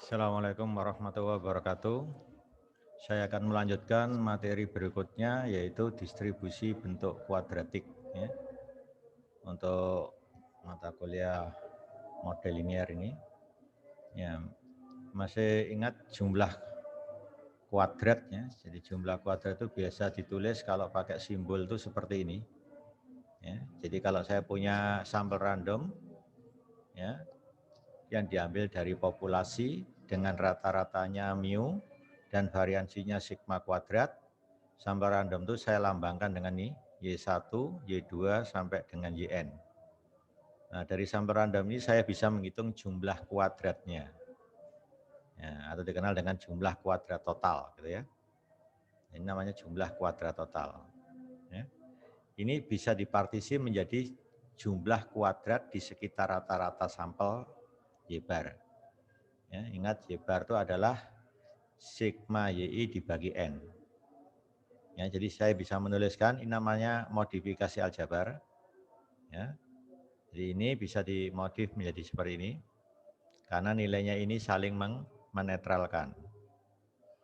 Assalamualaikum warahmatullahi wabarakatuh. Saya akan melanjutkan materi berikutnya yaitu distribusi bentuk kuadratik ya, untuk mata kuliah model linear ini. Ya, masih ingat jumlah kuadrat ya. Jadi jumlah kuadrat itu biasa ditulis kalau pakai simbol itu seperti ini. Ya, jadi kalau saya punya sampel random ya yang diambil dari populasi dengan rata-ratanya mu dan variansinya sigma kuadrat, sampel random itu saya lambangkan dengan ini Y1, Y2 sampai dengan YN. Nah, dari sampel random ini saya bisa menghitung jumlah kuadratnya. Ya, atau dikenal dengan jumlah kuadrat total gitu ya. Ini namanya jumlah kuadrat total. Ya. Ini bisa dipartisi menjadi jumlah kuadrat di sekitar rata-rata sampel Y bar. Ya, ingat Y bar itu adalah sigma YI dibagi N. Ya, jadi saya bisa menuliskan ini namanya modifikasi aljabar. Ya. Jadi ini bisa dimodif menjadi seperti ini karena nilainya ini saling menetralkan.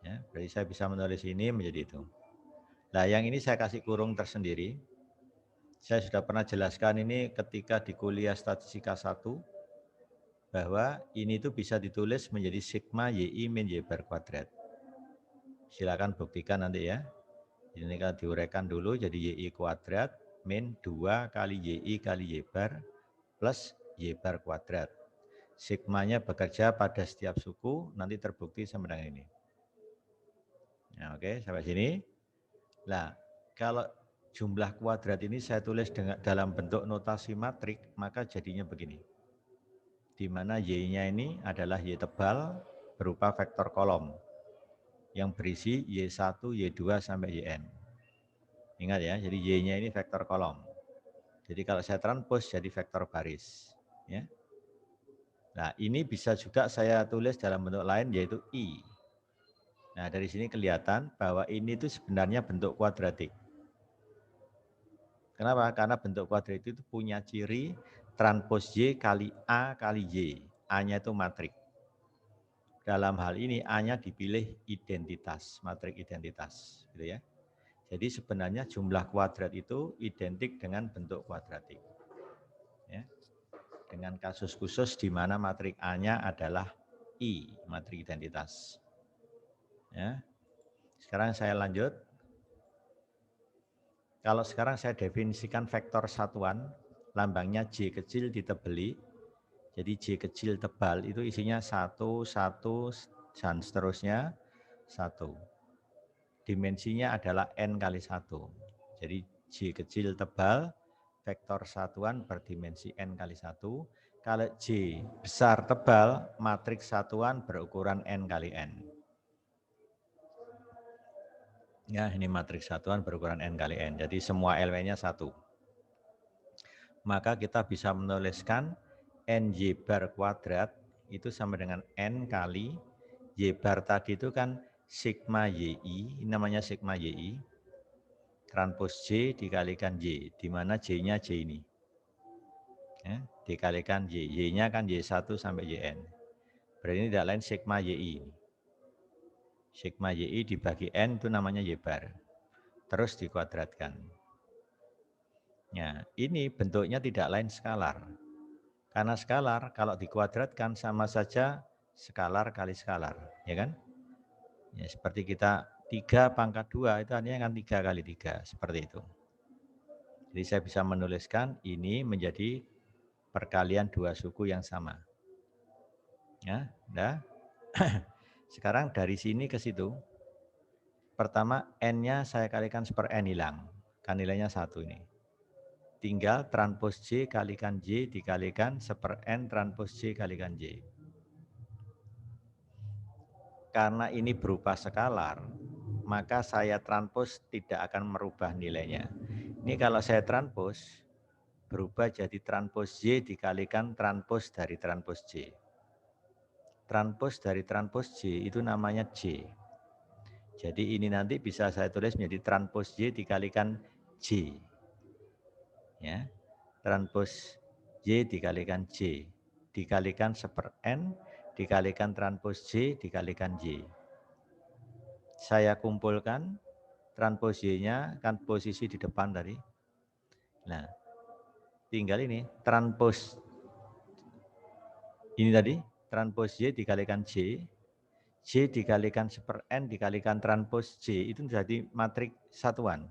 Ya, berarti saya bisa menulis ini menjadi itu. Nah, yang ini saya kasih kurung tersendiri. Saya sudah pernah jelaskan ini ketika di kuliah statistika 1 bahwa ini itu bisa ditulis menjadi sigma YI min Y bar kuadrat. Silakan buktikan nanti ya. Ini kan diuraikan dulu jadi YI kuadrat min 2 kali YI kali Y bar plus Y bar kuadrat. Sigmanya bekerja pada setiap suku, nanti terbukti sama dengan ini. Nah, oke, sampai sini. Nah, kalau jumlah kuadrat ini saya tulis dalam bentuk notasi matrik, maka jadinya begini. Di mana Y-nya ini adalah Y tebal berupa vektor kolom yang berisi Y1, Y2 sampai YN. Ingat ya, jadi Y-nya ini vektor kolom. Jadi kalau saya transpose jadi vektor baris. Ya. Nah, ini bisa juga saya tulis dalam bentuk lain yaitu I. Nah, dari sini kelihatan bahwa ini itu sebenarnya bentuk kuadratik. Kenapa? Karena bentuk kuadratik itu punya ciri transpose Y kali A kali Y. A-nya itu matrik. Dalam hal ini A-nya dipilih identitas, matrik identitas. Gitu ya. Jadi sebenarnya jumlah kuadrat itu identik dengan bentuk kuadratik. Ya. Dengan kasus khusus di mana matrik A-nya adalah I, matrik identitas. Ya. Sekarang saya lanjut. Kalau sekarang saya definisikan vektor satuan, lambangnya J kecil ditebeli. Jadi J kecil tebal itu isinya 1, 1, dan seterusnya 1. Dimensinya adalah N kali 1. Jadi J kecil tebal, vektor satuan berdimensi N kali 1. Kalau J besar tebal, matriks satuan berukuran N kali N. Ya, ini matriks satuan berukuran N kali N. Jadi semua elemennya 1. Maka kita bisa menuliskan NY bar kuadrat itu sama dengan N kali Y bar tadi itu kan sigma YI, ini namanya sigma YI, transpose J dikalikan Y, di mana J-nya J ini. Ya, dikalikan Y, Y-nya kan Y1 sampai YN. Berarti ini tidak lain sigma YI. Sigma YI dibagi N itu namanya Y bar. Terus dikuadratkan. Ya, ini bentuknya tidak lain skalar. Karena skalar kalau dikuadratkan sama saja skalar kali skalar, ya kan? Ya, seperti kita 3 pangkat 2 itu artinya kan 3 kali 3, seperti itu. Jadi saya bisa menuliskan ini menjadi perkalian dua suku yang sama. Ya, udah. Sekarang dari sini ke situ. Pertama N-nya saya kalikan per N hilang. Kan nilainya 1 ini. Tinggal transpose J kalikan J dikalikan per N transpose J kalikan J. Karena ini berupa skalar, maka saya transpose tidak akan merubah nilainya. Ini kalau saya transpose, berubah jadi transpose J dikalikan transpose dari transpose J. Transpose dari transpose J itu namanya J. Jadi ini nanti bisa saya tulis menjadi transpose J dikalikan J. Ya, transpose J dikalikan J. Dikalikan per N dikalikan transpos J dikalikan J. Saya kumpulkan transpos Y-nya kan posisi di depan tadi. Nah, tinggal ini transpos ini tadi, transpos Y dikalikan J, J dikalikan 1/n dikalikan transpos J, itu jadi matriks satuan.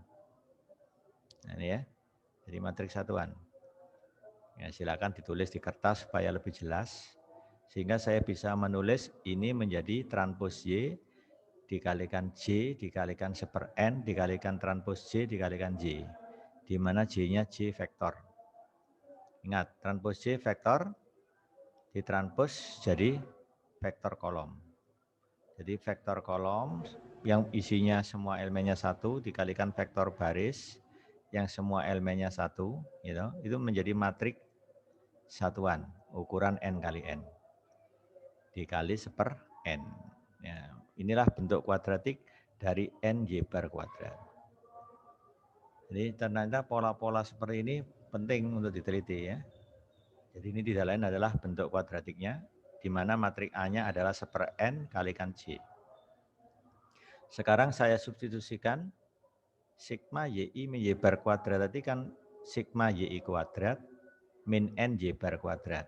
Nah, ini ya, jadi matriks satuan. Ya, silakan ditulis di kertas supaya lebih jelas. Sehingga saya bisa menulis ini menjadi transpos Y dikalikan J dikalikan 1/n dikalikan transpos J dikalikan J. Di mana J-nya J vektor. Ingat, transpos J vektor ditranspos jadi vektor kolom. Jadi vektor kolom yang isinya semua elemennya 1 dikalikan vektor baris yang semua elemennya 1, gitu, itu menjadi matriks satuan ukuran n kali n dikali 1/n. Ya, inilah bentuk kuadratik dari NY bar kuadrat. Jadi ternyata pola-pola seperti ini penting untuk diteliti ya. Jadi ini tidak lain adalah bentuk kuadratiknya, di mana matriks A-nya adalah 1/n kalikan J. Sekarang saya substitusikan sigma YI min Y bar kuadrat tadi kan sigma YI kuadrat min NY bar kuadrat.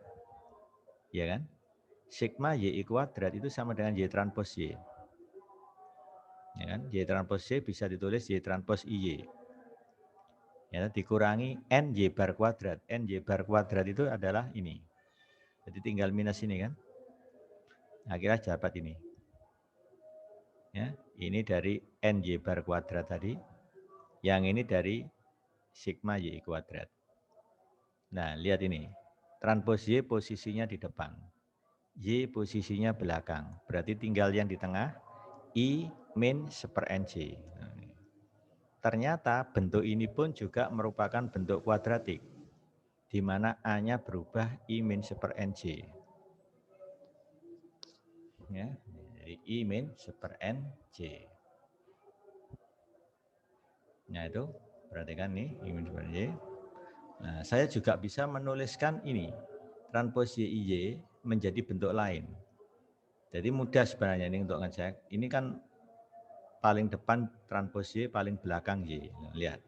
Ya kan? Sigma YI kuadrat itu sama dengan Y transpos Y. Ya kan? Y transpos Y bisa ditulis Y transpos IY. Ya, dikurangi NY bar kuadrat. NY bar kuadrat itu adalah ini. Jadi tinggal minus ini kan. Akhirnya dapat ini. Ya, ini dari NY bar kuadrat tadi. Yang ini dari sigma Y kuadrat. Nah, lihat ini. Transpos Y posisinya di depan. Y posisinya belakang. Berarti tinggal yang di tengah. I min 1/NJ. Ternyata bentuk ini pun juga merupakan bentuk kuadratik. Di mana A-nya berubah I min 1/NJ. Ya, jadi I min 1/NJ. Nah itu, perhatikan nih, I min 1/NJ. Nah, saya juga bisa menuliskan ini, transpos YIY menjadi bentuk lain. Jadi mudah sebenarnya ini untuk ngecek. Ini kan paling depan transpos Y, paling belakang Y. Nah, lihat,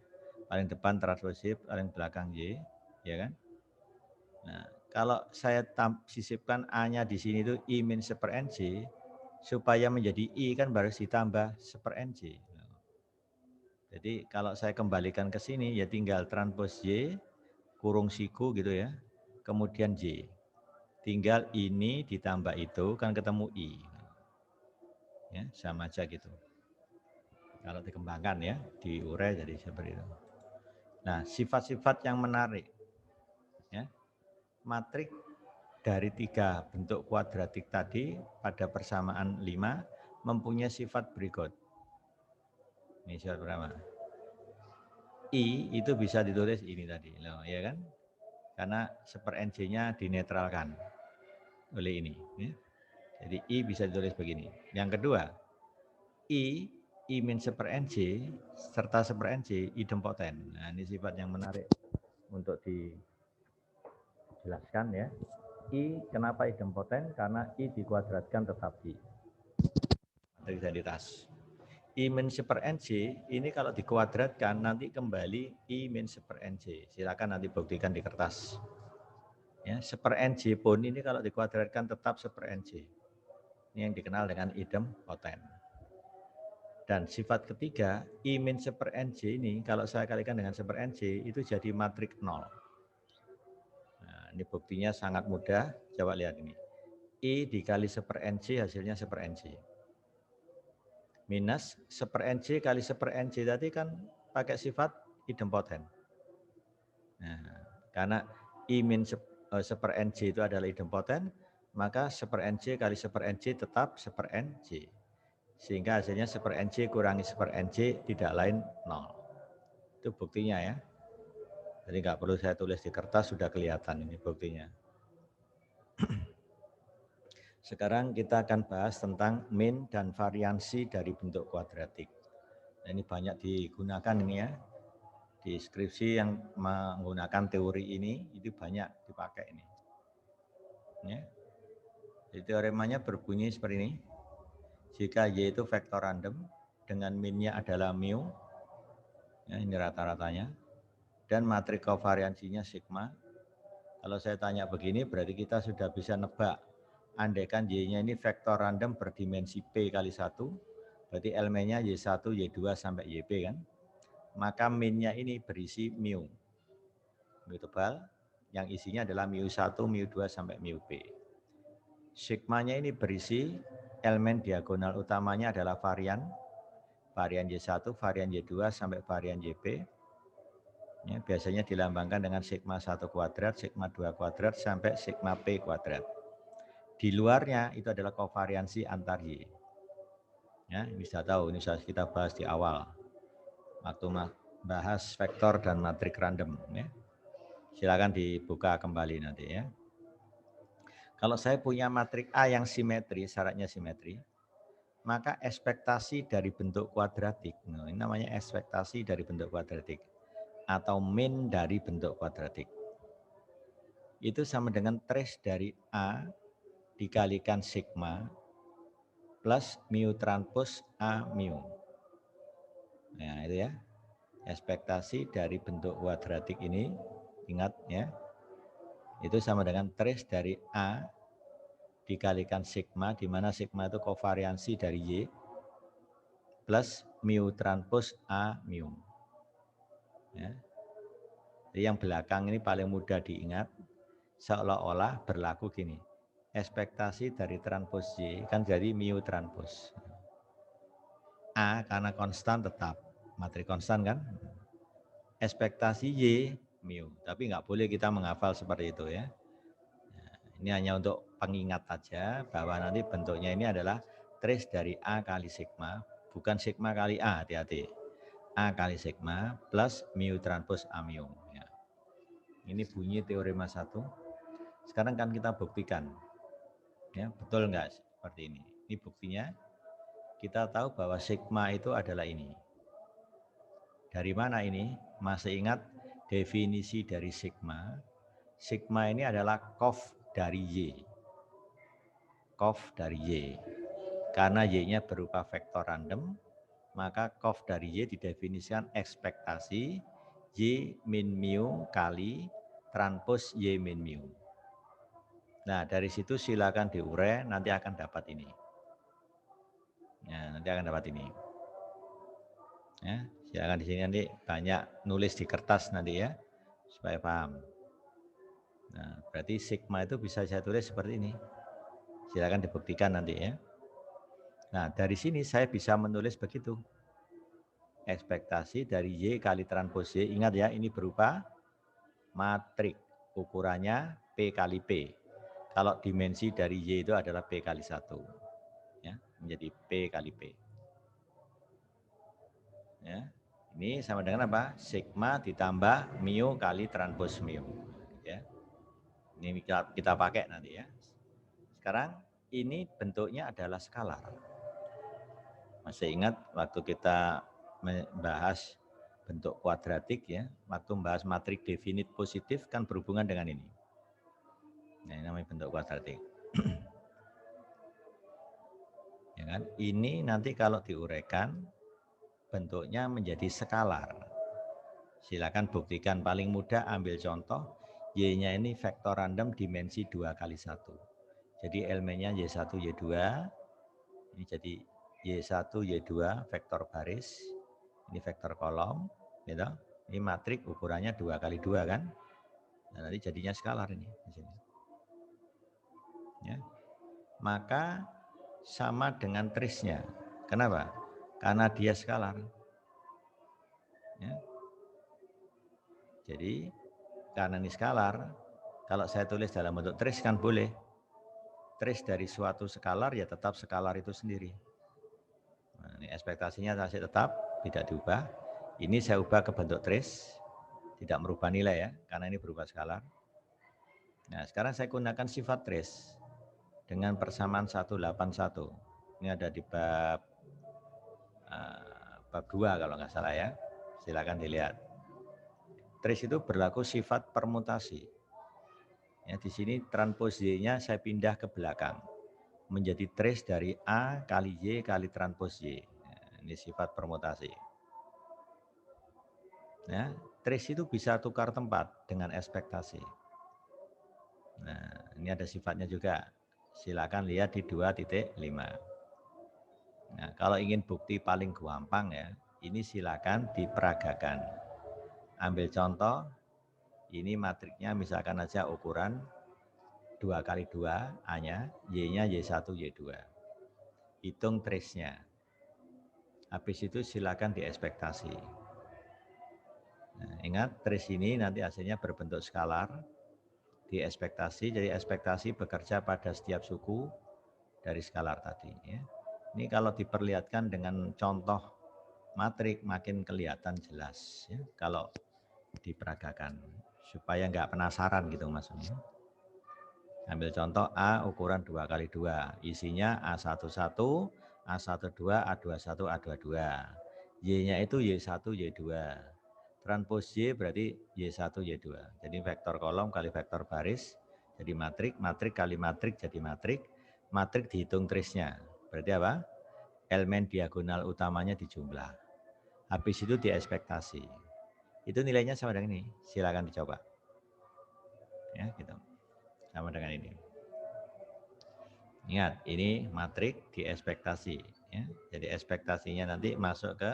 paling depan transpos Y, paling belakang Y, ya kan? Nah, kalau saya sisipkan A-nya di sini itu I min 1/NJ, supaya menjadi I kan harus ditambah 1/NJ. Jadi kalau saya kembalikan ke sini, ya tinggal transpos Y, kurung siku gitu ya, kemudian J. Tinggal ini ditambah itu kan ketemu I. Ya, sama aja gitu. Kalau dikembangkan ya, diurai jadi seperti itu. Nah, sifat-sifat yang menarik. Ya, matrik dari 3 bentuk kuadratik tadi pada persamaan 5 mempunyai sifat berikut. Ini sifat pertama. I itu bisa ditulis ini tadi, loh, ya kan? Karena 1/NJ-nya dinetralkan oleh ini. Ya. Jadi I bisa ditulis begini. Yang kedua, I min 1/NJ serta 1/NJ idempoten. Nah, ini sifat yang menarik untuk dijelaskan ya. I kenapa idempoten? Karena I dikuadratkan tetap I. Matriks identitas. I min 1/NJ ini kalau dikuadratkan nanti kembali I min 1/NJ. Silakan nanti buktikan di kertas. Ya, 1/NJ pun ini kalau dikuadratkan tetap 1/NJ. Ini yang dikenal dengan idempoten. Dan sifat ketiga, I min 1/NJ ini kalau saya kalikan dengan 1/NJ itu jadi matriks 0. Nah, ini buktinya sangat mudah. Coba lihat ini. I dikali 1/NJ hasilnya 1/NJ. Minus 1/NJ kali 1/NJ tadi kan pakai sifat idempoten. Nah, karena I min 1/NJ itu adalah idempoten, maka 1/NJ kali 1/NJ tetap 1/NJ. Sehingga hasilnya 1/NJ kurangi 1/NJ tidak lain 0. Itu buktinya ya. Jadi nggak perlu saya tulis di kertas, sudah kelihatan ini buktinya. Sekarang kita akan bahas tentang min dan variansi dari bentuk kuadratik. Nah, ini banyak digunakan ini ya. Di skripsi yang menggunakan teori ini, itu banyak dipakai ini. Ya. Jadi teoremanya berbunyi seperti ini. Jika Y itu vektor random dengan min-nya adalah mu, ya, ini rata-ratanya, dan matrik kovariansinya sigma. Kalau saya tanya begini, berarti kita sudah bisa nebak. Andaikan Y-nya ini vektor random berdimensi P kali 1, berarti elemennya Y1, Y2 sampai YP kan. Maka min-nya ini berisi mu. Mu tebal, yang isinya adalah mu1, mu2 sampai mu P. Sigmanya ini berisi elemen diagonal utamanya adalah varian Y1, varian Y2 sampai varian YP. Ya, biasanya dilambangkan dengan sigma 1 kuadrat, sigma 2 kuadrat sampai sigma P kuadrat. Di luarnya itu adalah kovariansi antar Y. Ya, ini sudah tahu, ini sudah kita bahas di awal waktu bahas vektor dan matrik random. Ya. Silakan dibuka kembali nanti ya. Kalau saya punya matrik A yang simetri, syaratnya simetri, maka ekspektasi dari bentuk kuadratik, nah, ini namanya ekspektasi dari bentuk kuadratik, atau min dari bentuk kuadratik. Itu sama dengan trace dari A dikalikan sigma plus mu transpos A mu. Nah itu ya, ekspektasi dari bentuk kuadratik ini, ingat ya, itu sama dengan trace dari A dikalikan sigma, di mana sigma itu kovariansi dari Y, plus mu transpos A mu. Ya. Jadi yang belakang ini paling mudah diingat, seolah-olah berlaku gini. Ekspektasi dari transpos Y kan jadi mu transpos. A karena konstan tetap, matrik konstan kan. Ekspektasi Y mu, tapi nggak boleh kita menghafal seperti itu ya. Ini hanya untuk pengingat saja bahwa nanti bentuknya ini adalah trace dari A kali sigma, bukan sigma kali A, hati-hati. A kali sigma plus mu transpos A mu. Ya. Ini bunyi teorema 1. Sekarang kan kita buktikan. Ya, betul enggak seperti ini? Ini buktinya. Kita tahu bahwa sigma itu adalah ini. Dari mana ini? Masih ingat definisi dari sigma? Sigma ini adalah cof dari Y. Cof dari Y. Karena Y-nya berupa vektor random, maka cof dari Y didefinisikan ekspektasi Y min mu kali transpos Y min mu. Nah, dari situ silakan diurai, nanti akan dapat ini. Ya, nanti akan dapat ini. Ya, silakan di sini nanti banyak nulis di kertas nanti ya, supaya paham. Nah, berarti sigma itu bisa saya tulis seperti ini. Silakan dibuktikan nanti ya. Nah, dari sini saya bisa menulis begitu. Ekspektasi dari Y kali transpos Y, ingat ya, ini berupa matrik. Ukurannya P kali P. Kalau dimensi dari Y itu adalah P kali 1. Ya, menjadi P kali P. Ya, ini sama dengan apa? Sigma ditambah mu kali transpos mu. Ya. Ini kita pakai nanti ya. Sekarang ini bentuknya adalah skalar. Masih ingat waktu kita membahas bentuk kuadratik ya, waktu membahas matrik definit positif kan berhubungan dengan ini. Nah, ini namanya bentuk kuadratik. Ya kan? Ini nanti kalau diuraikan bentuknya menjadi skalar. Silakan buktikan, paling mudah ambil contoh Y-nya ini vektor random dimensi 2 kali 1. Jadi elemennya Y1, Y2, ini jadi Y1, Y2 vektor baris, ini vektor kolom, gitu. Ini matrik ukurannya 2 kali 2 kan. Nah, nanti jadinya skalar ini di sini. Ya. Maka sama dengan trace-nya. Kenapa? Karena dia skalar. Ya. Jadi karena ini skalar, kalau saya tulis dalam bentuk trace kan boleh. Trace dari suatu skalar ya tetap skalar itu sendiri. Nah, ini ekspektasinya masih tetap tidak diubah. Ini saya ubah ke bentuk trace, tidak merubah nilai ya, karena ini berubah skalar. Nah, sekarang saya gunakan sifat trace dengan persamaan 181. Ini ada di bab 2 kalau nggak salah ya. Silakan dilihat. Trace itu berlaku sifat permutasi. Ya, di sini transpos Y-nya saya pindah ke belakang. menjadi trace dari A kali Y kali transpos Y. Ini sifat permutasi. Ya, trace itu bisa tukar tempat dengan ekspektasi. Nah, ini ada sifatnya juga. Silakan lihat di 2.5. Nah, kalau ingin bukti paling gampang ya, ini silakan diperagakan. Ambil contoh, ini matriknya misalkan aja ukuran 2 kali 2 A-nya, Y-nya Y1, Y2. Hitung trace-nya. Habis itu silakan diekspektasi. Nah, ingat trace ini nanti hasilnya berbentuk skalar, diekspektasi, jadi ekspektasi bekerja pada setiap suku dari skalar tadi. Ya. Ini kalau diperlihatkan dengan contoh matrik makin kelihatan jelas. Ya, kalau diperagakan, supaya nggak penasaran gitu maksudnya. Ambil contoh A ukuran 2 kali 2, isinya A11, A12, A21, A22. Y-nya itu Y1, Y2. Transpos Y berarti Y1, Y2. Jadi vektor kolom kali vektor baris jadi matrik, matrik kali matrik jadi matrik, matrik dihitung trace-nya. Berarti apa? Elemen diagonal utamanya dijumlah. Habis itu diekspektasi. Itu nilainya sama dengan ini. Silakan dicoba. Ya, gitu. Sama dengan ini. Ingat, ini matrik diekspektasi. Ya. Jadi ekspektasinya nanti masuk ke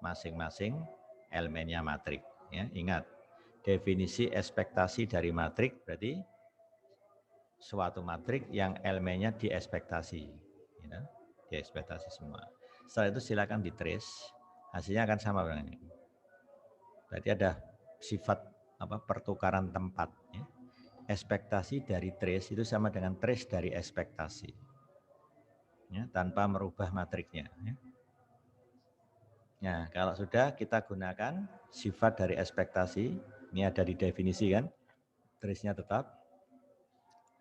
masing-masing elemennya matrik. Ya. Ingat, definisi ekspektasi dari matrik berarti suatu matrik yang elemennya diekspektasi. Ya. Diekspektasi semua. Setelah itu silakan di-trace, hasilnya akan sama dengan ini. Berarti ada sifat pertukaran tempat. Ya. Ekspektasi dari trace itu sama dengan trace dari ekspektasi. Ya, tanpa merubah matriknya. Ya. Nah, kalau sudah kita gunakan sifat dari ekspektasi, ini ada di definisi kan, trace-nya tetap.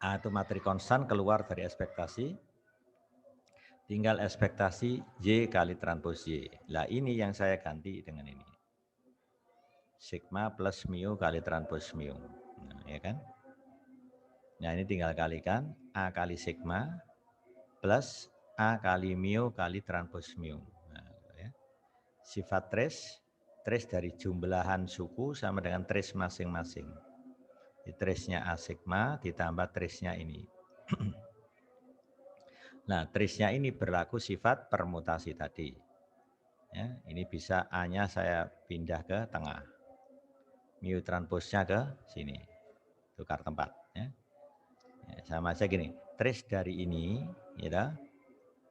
A itu matrik konstan keluar dari ekspektasi, tinggal ekspektasi Y kali transpos Y. Nah ini yang saya ganti dengan ini. Sigma plus mu kali transpos mu. Nah, ya kan? Nah ini tinggal kalikan A kali sigma plus A kali mu kali transpos mu. Nah, ya. Sifat trace dari jumlahan suku sama dengan trace masing-masing. Trace-nya A sigma ditambah trace-nya ini. Nah, trace-nya ini berlaku sifat permutasi tadi. Ya, ini bisa A-nya saya pindah ke tengah. Mu transposnya ke sini. Tukar tempat. Ya. Ya, sama saja gini, trace dari ini, ya,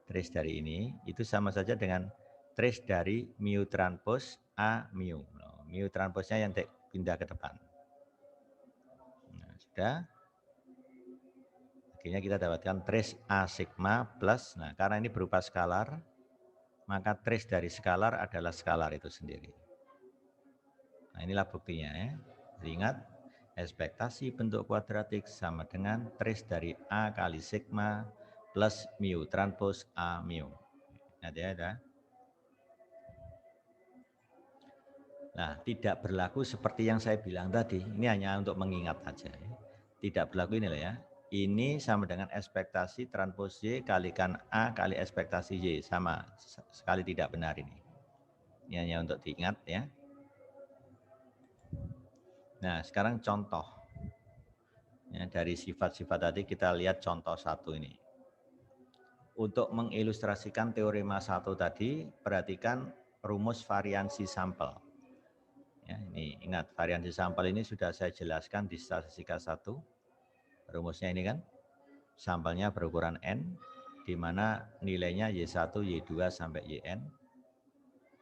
trace dari ini itu sama saja dengan trace dari mu transpos A mu. Mu transposnya yang pindah ke depan. Nah, sudah. Akhirnya kita dapatkan trace A sigma plus, nah karena ini berupa skalar, maka trace dari skalar adalah skalar itu sendiri. Nah inilah buktinya ya. Ingat, ekspektasi bentuk kuadratik sama dengan trace dari A kali sigma plus mu transpos A mu. Nanti ada. Nah, tidak berlaku seperti yang saya bilang tadi. Ini hanya untuk mengingat saja. Ya. Tidak berlaku ini loh ya. Ini sama dengan ekspektasi transpos Y kalikan A kali ekspektasi Y. Sama, sekali tidak benar ini. Ini hanya untuk diingat ya. Nah, sekarang contoh. Ya, dari sifat-sifat tadi kita lihat contoh satu ini. Untuk mengilustrasikan teorema satu tadi, perhatikan rumus variansi sampel. Ya, ini ingat, variansi sampel ini sudah saya jelaskan di statistika 1. Rumusnya ini kan, sampelnya berukuran N, di mana nilainya Y1, Y2 sampai YN.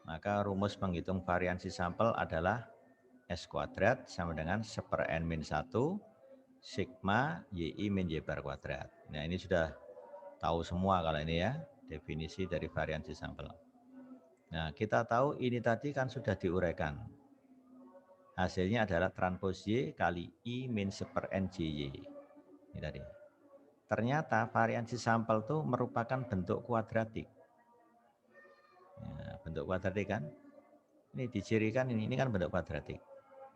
Maka rumus penghitung variansi sampel adalah S kuadrat sama dengan 1/N-1 sigma YI min Y bar kuadrat. Nah ini sudah tahu semua kalau ini ya, definisi dari variansi sampel. Nah kita tahu ini tadi kan sudah diuraikan. Hasilnya adalah transpos Y kali I min 1/NJY. Ini tadi. Ternyata variansi sampel itu merupakan bentuk kuadratik. Ya, bentuk kuadratik kan? Ini dicirikan ini kan bentuk kuadratik.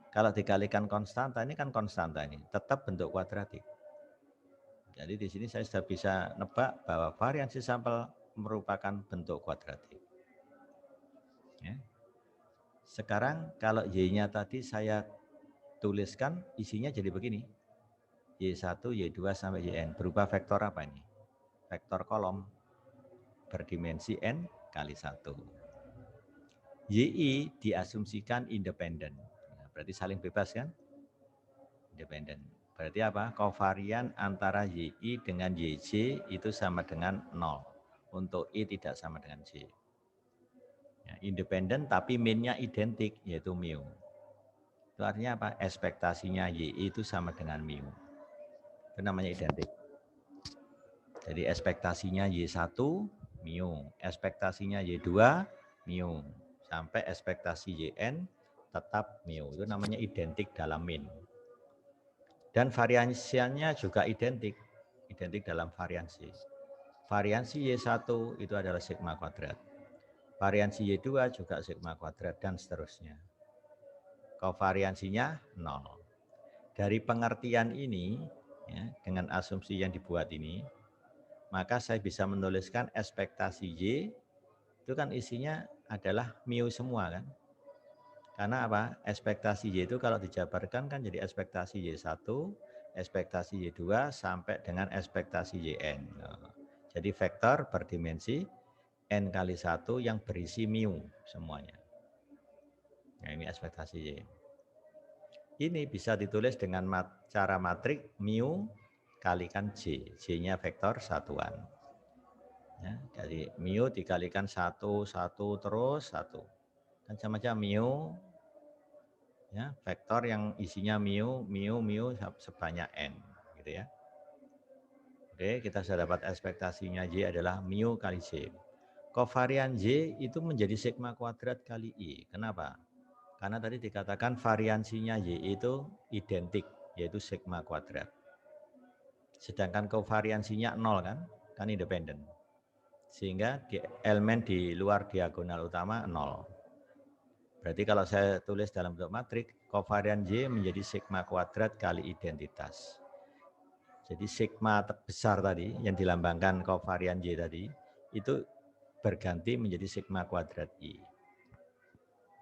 Kalau dikalikan konstanta, ini kan konstanta ini, tetap bentuk kuadratik. Jadi di sini saya sudah bisa nebak bahwa variansi sampel merupakan bentuk kuadratik. Ya. Sekarang kalau Y-nya tadi saya tuliskan isinya jadi begini. Y1, Y2 sampai Yn. Berupa vektor apa ini? Vektor kolom berdimensi N kali 1. YI diasumsikan independen. Nah, berarti saling bebas kan? Independen. Berarti apa? Kovarian antara YI dengan YJ itu sama dengan 0. Untuk I tidak sama dengan J. Ya, independen tapi min-nya identik, yaitu mu. Itu artinya apa? Ekspektasinya YI itu sama dengan mu. Itu namanya identik. Jadi ekspektasinya Y1, mu. Ekspektasinya Y2, mu. Sampai ekspektasi Yn tetap mu. Itu namanya identik dalam min. Dan variansinya juga identik. Identik dalam variansi. Variansi Y1 itu adalah sigma kuadrat. Variansi Y2 juga sigma kuadrat dan seterusnya. Kovariansinya 0. Dari pengertian ini, ya, dengan asumsi yang dibuat ini, maka saya bisa menuliskan ekspektasi Y, itu kan isinya adalah mu semua kan. Karena apa? Ekspektasi Y itu kalau dijabarkan kan jadi ekspektasi Y1, ekspektasi Y2, sampai dengan ekspektasi Yn. Jadi vektor berdimensi N kali 1 yang berisi mu semuanya. Nah, ini ekspektasi Y. Ini bisa ditulis dengan cara matrik mu kalikan J. J-nya vektor satuan. Ya, jadi mu dikalikan 1, 1, terus 1. Kan sama-sama mu, ya, vektor yang isinya mu sebanyak N. Gitu ya. Oke, kita sudah dapat ekspektasinya Y adalah mu kali J. Kovarian Y itu menjadi sigma kuadrat kali I. Kenapa? Karena tadi dikatakan variansinya Y itu identik, yaitu sigma kuadrat. Sedangkan kovariansinya 0 kan independen. Sehingga elemen di luar diagonal utama 0. Berarti kalau saya tulis dalam bentuk matrik, kovarian Y menjadi sigma kuadrat kali identitas. Jadi sigma besar tadi yang dilambangkan kovarian Y tadi, itu berganti menjadi sigma kuadrat I.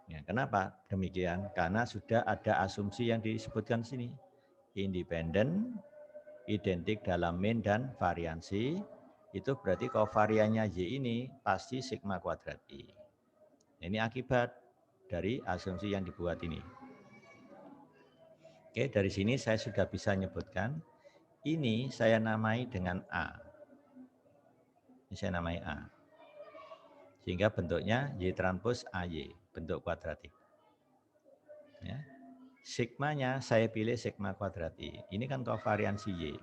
Ya, kenapa demikian? Karena sudah ada asumsi yang disebutkan sini. Independen, identik dalam min dan variansi, itu berarti kovariannya Y ini pasti sigma kuadrat I. Ini akibat dari asumsi yang dibuat ini. Oke, dari sini saya sudah bisa menyebutkan, ini saya namai dengan A. Ini saya namai A. Sehingga bentuknya Y transpos AY, bentuk kuadratik. Ya. Sigmanya saya pilih sigma kuadrat I. Ini kan kovariansi Y.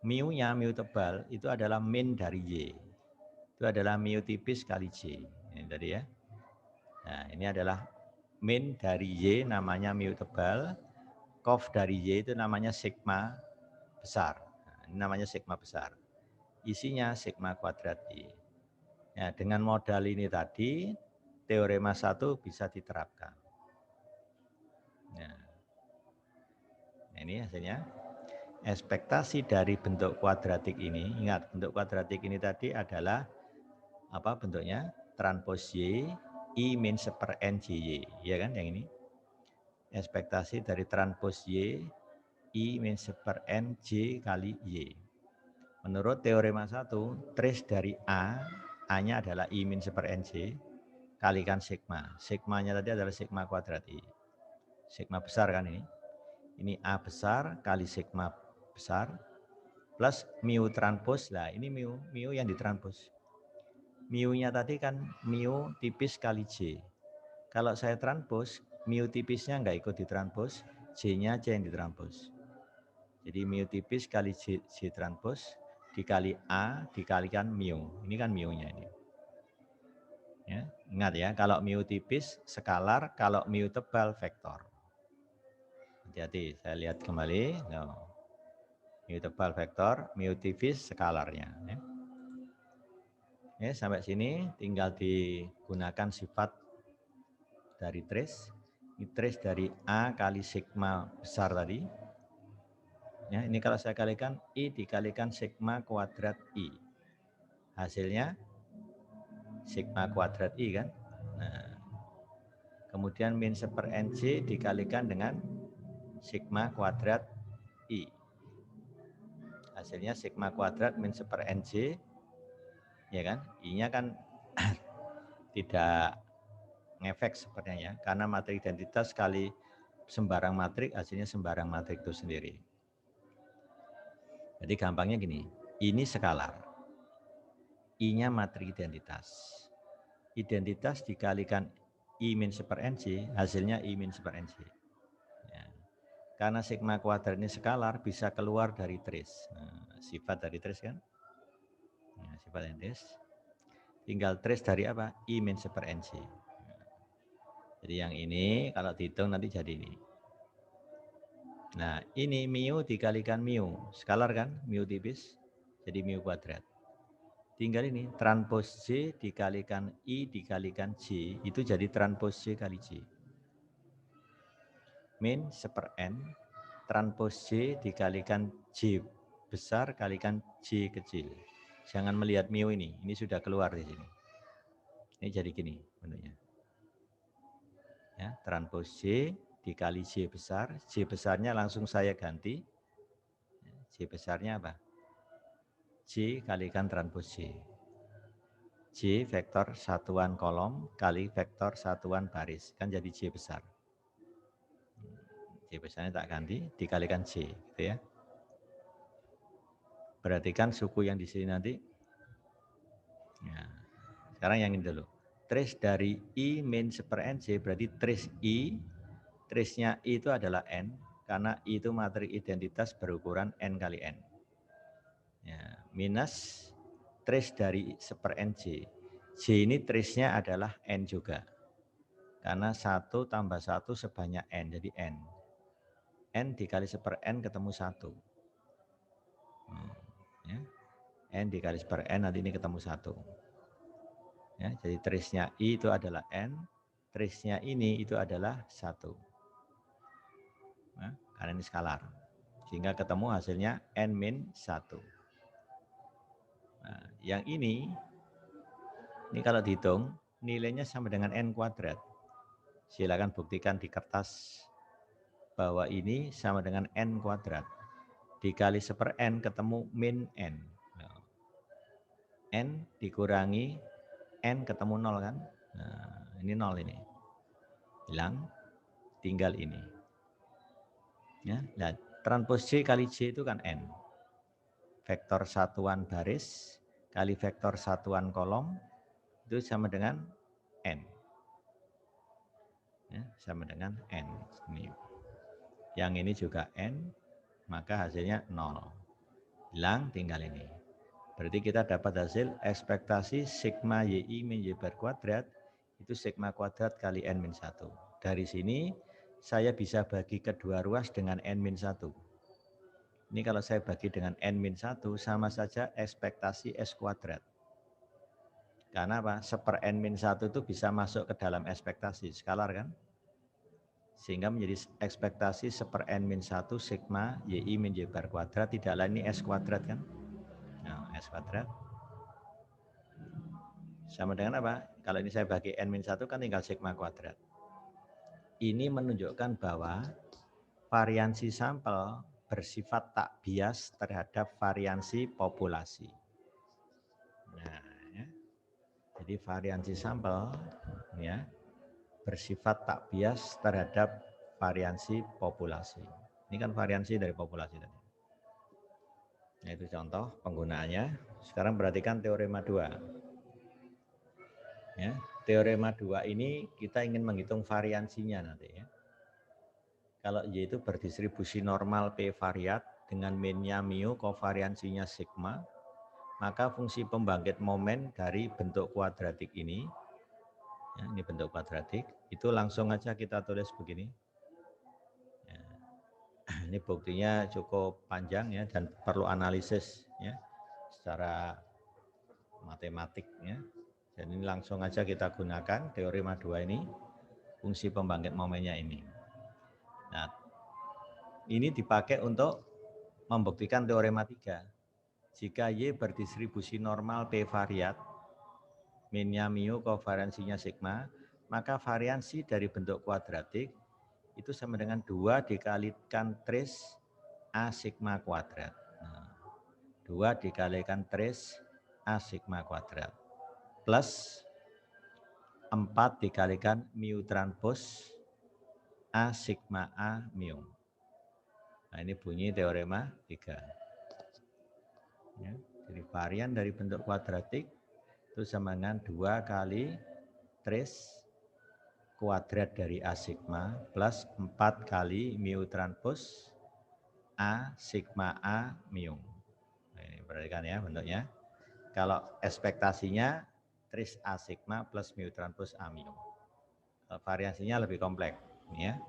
Mu-nya, mu tebal, itu adalah min dari Y. Itu adalah mu tipis kali J. Ini tadi ya. Nah, ini adalah min dari Y namanya mu tebal. Kov dari Y itu namanya sigma besar. Nah, ini namanya sigma besar. Isinya sigma kuadrat I. Ya, dengan modal ini tadi, teorema 1 bisa diterapkan. Nah, ini hasilnya. Ekspektasi dari bentuk kuadratik ini, ingat bentuk kuadratik ini tadi adalah apa bentuknya? Transpos Y, I min 1/n JY, ya kan yang ini? Ekspektasi dari transpos Y, I min 1/n J kali Y. Menurut teorema 1, trace dari A, A-nya adalah I min 1/n J, kalikan sigma. Sigmanya tadi adalah sigma kuadrat I. Sigma besar kan ini? Ini A besar kali sigma besar, plus mu transpos. Nah, ini mu yang ditranspos. Mu-nya tadi kan mu tipis kali J. Kalau saya transpos, mu tipisnya enggak ikut ditranspos, J-nya aja yang ditranspos. Jadi mu tipis kali J transpos dikali A dikalikan mu. Ini kan mu-nya ini. Ya, ingat ya, kalau mu tipis skalar, kalau mu tebal vektor. Hati-hati, saya lihat kembali. No. Mu tebal vektor, mu tipis skalarnya. Ya. Ya, sampai sini tinggal digunakan sifat dari trace. Ini trace dari A kali sigma besar tadi. Ya, ini kalau saya kalikan I dikalikan sigma kuadrat I. Hasilnya sigma kuadrat I kan. Nah, kemudian min 1/NJ dikalikan dengan sigma kuadrat I. Hasilnya sigma kuadrat min 1/NJ, ya kan? I-nya kan tidak ngefek sepertinya ya, karena matrik identitas kali sembarang matrik, hasilnya sembarang matrik itu sendiri. Jadi gampangnya gini, ini skalar, I-nya matrik identitas. Identitas dikalikan I min 1/NJ, hasilnya I min 1/NJ. Ya. Karena sigma kuadrat ini skalar, bisa keluar dari trace. Nah, sifat dari trace kan? Nah, sifat dari trace. Tinggal trace dari apa? I min 1/NJ. Jadi yang ini kalau dihitung nanti jadi ini. Nah, ini mu dikalikan mu, skalar kan? Mu tipis, jadi mu kuadrat. Tinggal ini, transpos J dikalikan I dikalikan J, itu jadi transpos J kali J. Min 1/N, transpos J dikalikan J besar kalikan J kecil. Jangan melihat mu ini sudah keluar di sini. Ini jadi gini bentuknya. Ya, transpos J dikali J besar, J besarnya langsung saya ganti. J besarnya apa? J kalikan transpos J. J vektor satuan kolom kali vektor satuan baris. Kan jadi J besar. J besarnya tak ganti, dikalikan J. Gitu ya. Perhatikan suku yang di sini nanti. Ya. Sekarang yang ini dulu. Trace dari I min 1/NJ berarti trace I. Trace-nya I itu adalah N. Karena I itu matrik identitas berukuran N kali N. Ya, minus trace dari 1/NJ. J ini trace-nya adalah N juga. Karena 1 tambah 1 sebanyak N, jadi N. N dikali 1/N ketemu 1. Ya. N dikali 1/N nanti ini ketemu 1. Ya, jadi trace-nya I itu adalah N, trace-nya ini itu adalah 1. Nah, karena ini skalar. Sehingga ketemu hasilnya N min 1. Nah, yang ini kalau dihitung, nilainya sama dengan N kuadrat. Silakan buktikan di kertas bahwa ini sama dengan N kuadrat. Dikali 1/N ketemu min N. N dikurangi N ketemu 0 kan. Nah, ini 0 ini. Hilang, tinggal ini. Ya, nah, transpos J kali J itu kan N. Vektor satuan baris kali vektor satuan kolom itu sama dengan N. Ya, sama dengan N. Ini. Yang ini juga N, maka hasilnya 0. Hilang, tinggal ini. Berarti kita dapat hasil ekspektasi sigma YI min Y bar kuadrat itu sigma kuadrat kali N min 1. Dari sini saya bisa bagi kedua ruas dengan N min 1. Ini kalau saya bagi dengan N min 1 sama saja ekspektasi S kuadrat. Karena apa? 1/N min 1 itu bisa masuk ke dalam ekspektasi, skalar kan? Sehingga menjadi ekspektasi 1/N min 1 sigma YI min Y bar kuadrat, tidak lain ini S kuadrat kan? Nah, S kuadrat. Sama dengan apa? Kalau ini saya bagi N min 1 kan tinggal sigma kuadrat. Ini menunjukkan bahwa variansi sampel bersifat tak bias terhadap variansi populasi. Nah, ya. Jadi variansi sampel ya, bersifat tak bias terhadap variansi populasi. Ini kan variansi dari populasi tadi. Nah, itu contoh penggunaannya. Sekarang perhatikan teorema 2. Ya, teorema 2 ini kita ingin menghitung variansinya nanti ya. Kalau Y itu berdistribusi normal P variat dengan minnya mu, kovariansinya sigma, maka fungsi pembangkit momen dari bentuk kuadratik ini, ya, ini bentuk kuadratik, itu langsung aja kita tulis begini. Ya, ini buktinya cukup panjang ya dan perlu analisis ya secara matematik ya. Dan ini langsung aja kita gunakan teorema 2 ini, fungsi pembangkit momennya ini. Nah, ini dipakai untuk membuktikan teorema 3. Jika Y berdistribusi normal P variat, minnya mu, kovariansinya sigma, maka variansi dari bentuk kuadratik itu sama dengan 2 dikalikan trace A sigma kuadrat. Nah, 2 dikalikan trace A sigma kuadrat. Plus 4 dikalikan mu transpos A sigma A mu. Nah, ini bunyi teorema 3. Ya, jadi varian dari bentuk kuadratik itu sama dengan 2 kali trace kuadrat dari A sigma plus 4 kali mu transpos A sigma A mu. Nah, ini perhatikan ya bentuknya. Kalau ekspektasinya trace A sigma plus mu transpos A mu. Variasinya lebih kompleks. Ya.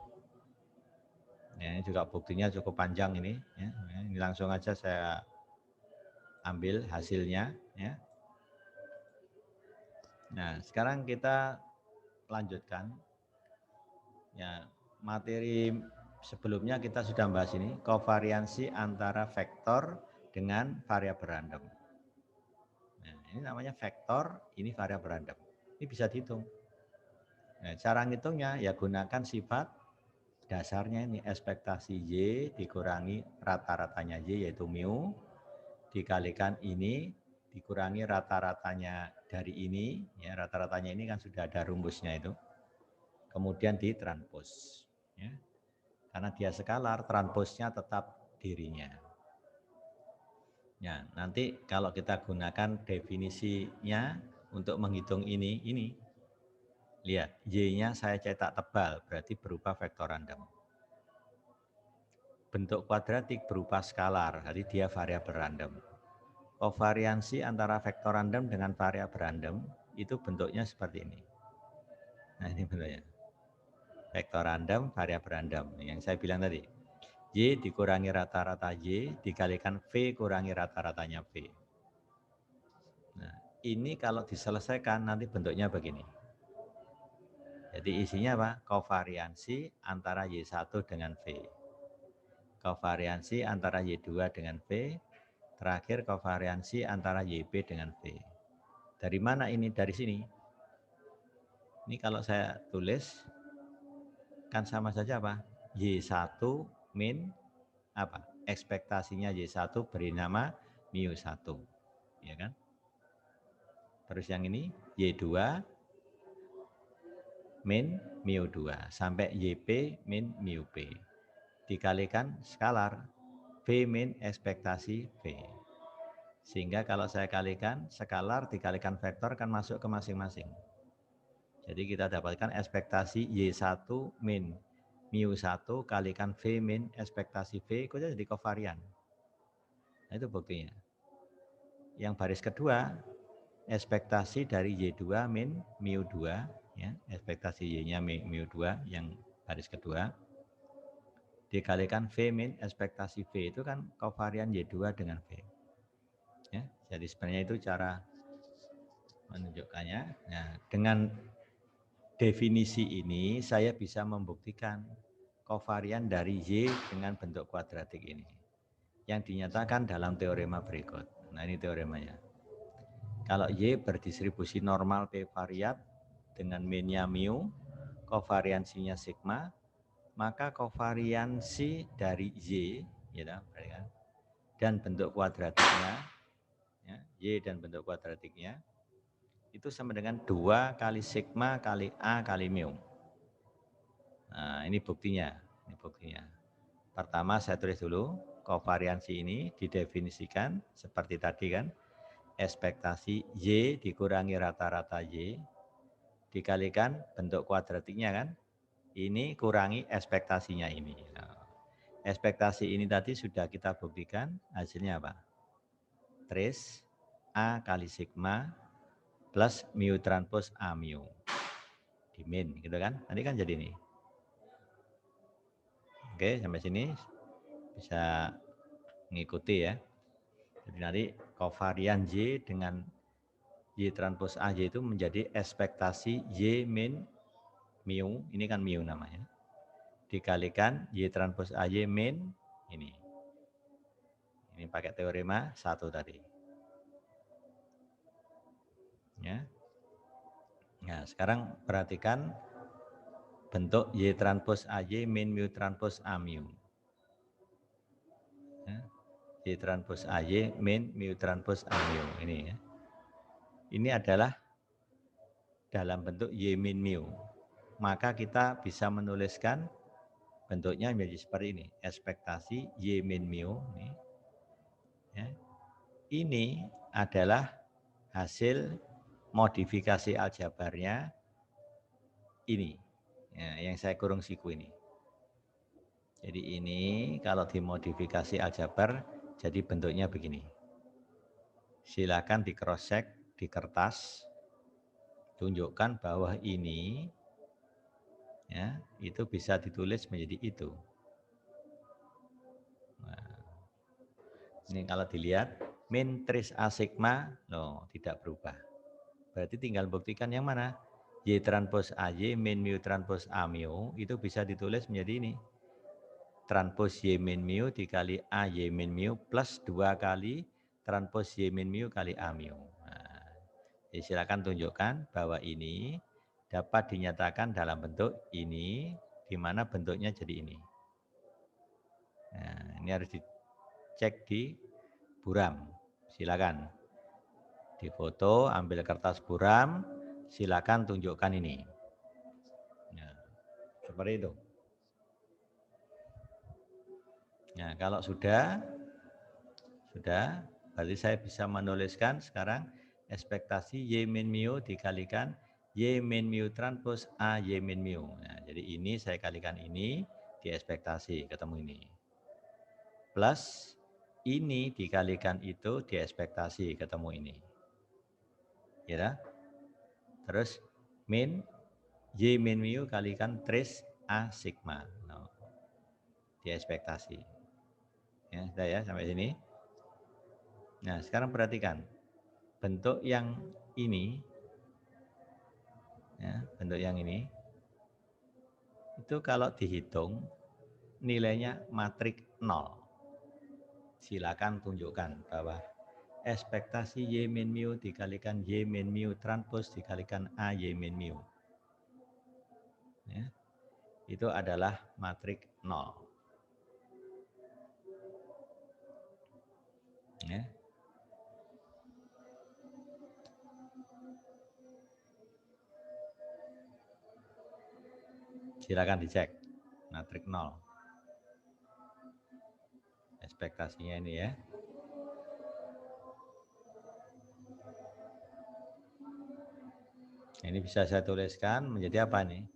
Ya, ini juga buktinya cukup panjang ini. Ya. Ini langsung aja saya ambil hasilnya. Ya. Nah, sekarang kita lanjutkan. Ya, materi sebelumnya kita sudah bahas ini, kovariansi antara vektor dengan variabel random. Nah, ini namanya vektor, ini variabel random. Ini bisa dihitung. Nah, cara ngitungnya ya gunakan sifat dasarnya ini, ekspektasi Y dikurangi rata-ratanya Y yaitu mu, dikalikan ini dikurangi rata-ratanya dari ini, ya rata-ratanya ini kan sudah ada rumusnya itu. Kemudian ditranspos, ya. Karena dia skalar, transposnya tetap dirinya. Ya, nanti kalau kita gunakan definisinya untuk menghitung ini, lihat, Y-nya saya cetak tebal, berarti berupa vektor random. Bentuk kuadratik berupa skalar, jadi dia variabel random. Kovariansi antara vektor random dengan variabel random, itu bentuknya seperti ini. Nah, ini bentuknya. Vektor random, variabel random, yang saya bilang tadi. Y dikurangi rata-rata Y, dikalikan V kurangi rata-ratanya V. Nah, ini kalau diselesaikan nanti bentuknya begini. Jadi isinya apa? Kovariansi antara Y1 dengan V. Kovariansi antara Y2 dengan V. Terakhir kovariansi antara YB dengan V. Dari mana ini? Dari sini. Ini kalau saya tulis, kan sama saja apa? Y1 min apa? Ekspektasinya Y1 beri nama mu1, ya kan? Terus yang ini Y2 min mu2 sampai YP min mu P. Dikalikan skalar V min ekspektasi V. Sehingga kalau saya kalikan skalar dikalikan vektor kan masuk ke masing-masing. Jadi kita dapatkan ekspektasi Y1 min mu1 kalikan V min ekspektasi V, itu jadi kovarian. Nah, itu buktinya. Yang baris kedua, ekspektasi dari Y2 min mu2, ya, ekspektasi Y-nya mu2 yang baris kedua, dikalikan V min ekspektasi V, itu kan kovarian Y2 dengan V. Ya, jadi sebenarnya itu cara menunjukkannya. Nah, dengan definisi ini saya bisa membuktikan kovarian dari Y dengan bentuk kuadratik ini yang dinyatakan dalam teorema berikut. Nah, ini teoremanya. Kalau Y berdistribusi normal P variat dengan minnya mu, kovariansinya sigma, maka kovariansi dari Y, ya, dan bentuk kuadratiknya, ya, Y dan bentuk kuadratiknya, itu sama dengan 2 kali sigma kali A kali mu. Nah, ini buktinya. Pertama saya tulis dulu, kovariansi ini didefinisikan seperti tadi kan, ekspektasi Y dikurangi rata-rata Y, dikalikan bentuk kuadratiknya kan, ini kurangi ekspektasinya ini. Nah, ekspektasi ini tadi sudah kita buktikan, hasilnya apa? Trace A kali sigma plus mu transpos A mu. Di min, gitu kan? Nanti kan jadi ini. Oke, sampai sini bisa mengikuti ya. Jadi nanti kovarian Y dengan Y transpos A Y itu menjadi ekspektasi Y min mu, ini kan mu namanya, dikalikan Y transpos A Y min ini. Ini pakai teorema 1 tadi. Ya. Nah, sekarang perhatikan bentuk Y transpos AY min mu transpos A mu. Ya. Y transpos AY min mu transpos A mu. Ini ya. Ini adalah dalam bentuk Y min mu. Maka kita bisa menuliskan bentuknya menjadi seperti ini. Ekspektasi Y min mu. Ini, ya. Ini adalah hasil modifikasi aljabarnya ini. Ya, yang saya kurung siku ini. Jadi ini kalau dimodifikasi aljabar jadi bentuknya begini. Silakan di cross check di kertas, tunjukkan bahwa ini ya itu bisa ditulis menjadi itu. Nah, ini kalau dilihat min tris A sigma loh tidak berubah. Berarti tinggal buktikan yang mana? Y transpos AY min mu transpos A mu itu bisa ditulis menjadi ini. Transpos Y min mu dikali A Y min mu plus 2 kali transpos Y min mu kali A mu. Nah, jadi silakan tunjukkan bahwa ini dapat dinyatakan dalam bentuk ini, di mana bentuknya jadi ini. Nah, ini harus dicek di buram. Silakan. Di foto, ambil kertas buram, silakan tunjukkan ini. Nah, seperti itu. Nah, kalau sudah, berarti saya bisa menuliskan sekarang ekspektasi Y min mu dikalikan Y min mu transpos A Y min mu. Nah, jadi ini saya kalikan ini di ekspektasi, ketemu ini. Plus ini dikalikan itu di ekspektasi, ketemu ini. Ya. Terus min Y min mu kalikan tris A sigma. No. Di ekspektasi. Ya, sudah ya sampai sini. Nah, sekarang perhatikan bentuk yang ini, ya, bentuk yang ini, itu kalau dihitung nilainya matrik 0. Silakan tunjukkan bahwa ekspektasi Y min mu dikalikan Y min mu transpos dikalikan A Y min mu. Ya, itu adalah matrik 0. Ya. Silakan dicek matrik 0. Ekspektasinya ini ya. Ini bisa saya tuliskan menjadi apa nih?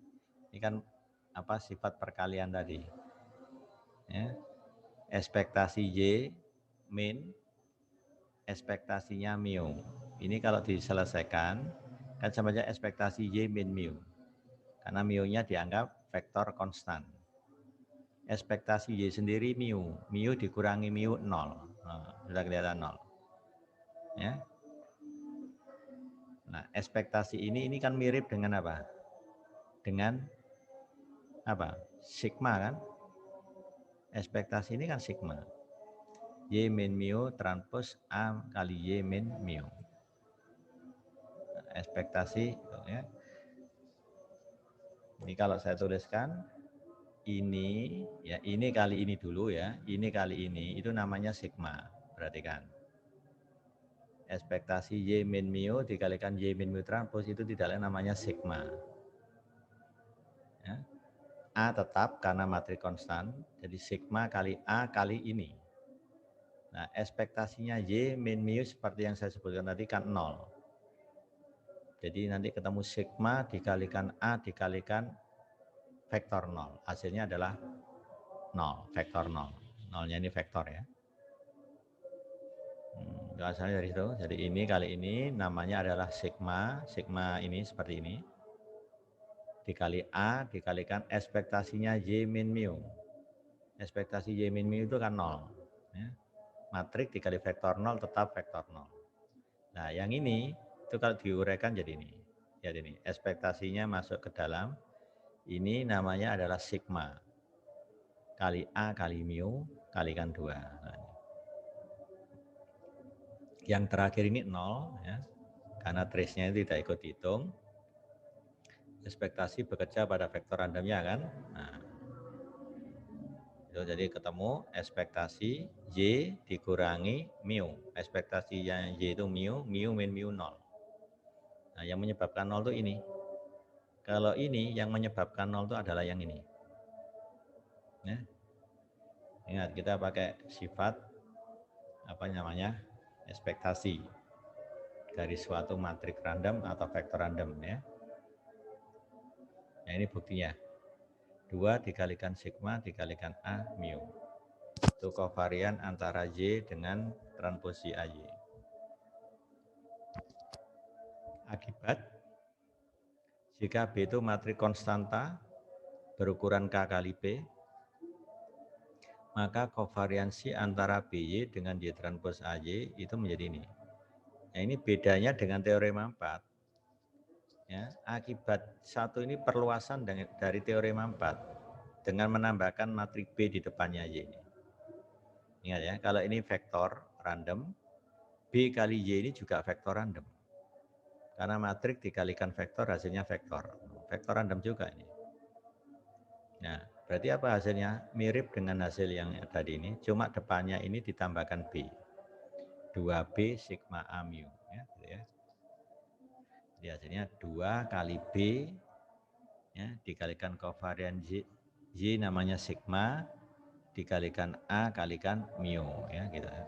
Ini kan apa sifat perkalian tadi. Ya. Ekspektasi Y min ekspektasinya mu. Ini kalau diselesaikan kan sama saja ekspektasi Y min mu. Karena mu-nya dianggap vektor konstan. Ekspektasi Y sendiri mu. Mu dikurangi mu 0. Nah, sudah kelihatan 0. Ya. Nah, ekspektasi ini kan mirip dengan apa? Dengan apa? Sigma kan? Ekspektasi ini kan sigma. Y min mu transpos A kali Y min mu. Nah, ekspektasi ya. Ini kalau saya tuliskan ini ya, ini kali ini dulu ya, ini kali ini itu namanya sigma. Perhatikan. Ekspektasi Y min mu dikalikan Y min mu transpos itu tidak lain namanya sigma. Ya. A tetap karena matrik konstan, jadi sigma kali A kali ini. Nah, ekspektasinya Y min mu seperti yang saya sebutkan tadi kan 0. Jadi nanti ketemu sigma dikalikan A dikalikan vektor 0. Hasilnya adalah 0, vektor 0. 0-nya ini vektor ya. Asalnya dari itu. Jadi ini kali ini namanya adalah sigma. Sigma ini seperti ini. Dikali A dikalikan ekspektasinya Y min mu. Ekspektasi Y min mu itu kan 0. Ya. Matrik dikali vektor 0 tetap vektor 0. Nah yang ini itu kalau diuraikan jadi ini. Jadi ini ekspektasinya masuk ke dalam. Ini namanya adalah sigma. Kali A kali mu kalikan 2. Nah, Yang terakhir ini 0, ya, karena trace-nya itu tidak ikut hitung. Ekspektasi bekerja pada vektor randomnya kan. Nah, itu jadi ketemu ekspektasi Y dikurangi mu. Ekspektasinya Y itu mu min mu 0. Nah, yang menyebabkan 0 itu ini. Kalau ini yang menyebabkan 0 itu adalah yang ini. Ya. Ingat, kita pakai sifat apa namanya? Ekspektasi dari suatu matrik random atau vektor random, ya. Nah, ini buktinya. 2 dikalikan sigma dikalikan A mu. Itu kovarian antara Y dengan transposi AY. Akibat, jika B itu matrik konstanta berukuran K kali B, maka kovariansi antara BY dengan Y transpos AY itu menjadi ini. Nah, ini bedanya dengan teorema 4. Ya, akibat satu ini perluasan dari teorema 4 dengan menambahkan matrik B di depannya Y ini. Ingat ya, kalau ini vektor random, B kali Y ini juga vektor random. Karena matrik dikalikan vektor, hasilnya vektor. Vektor random juga ini. Nah, berarti apa hasilnya? Mirip dengan hasil yang tadi ini, cuma depannya ini ditambahkan B. 2B sigma A mu. Ya, gitu ya. Jadi hasilnya 2 kali B ya, dikalikan kovarian Y namanya sigma, dikalikan A kalikan mu. Ya, gitu ya.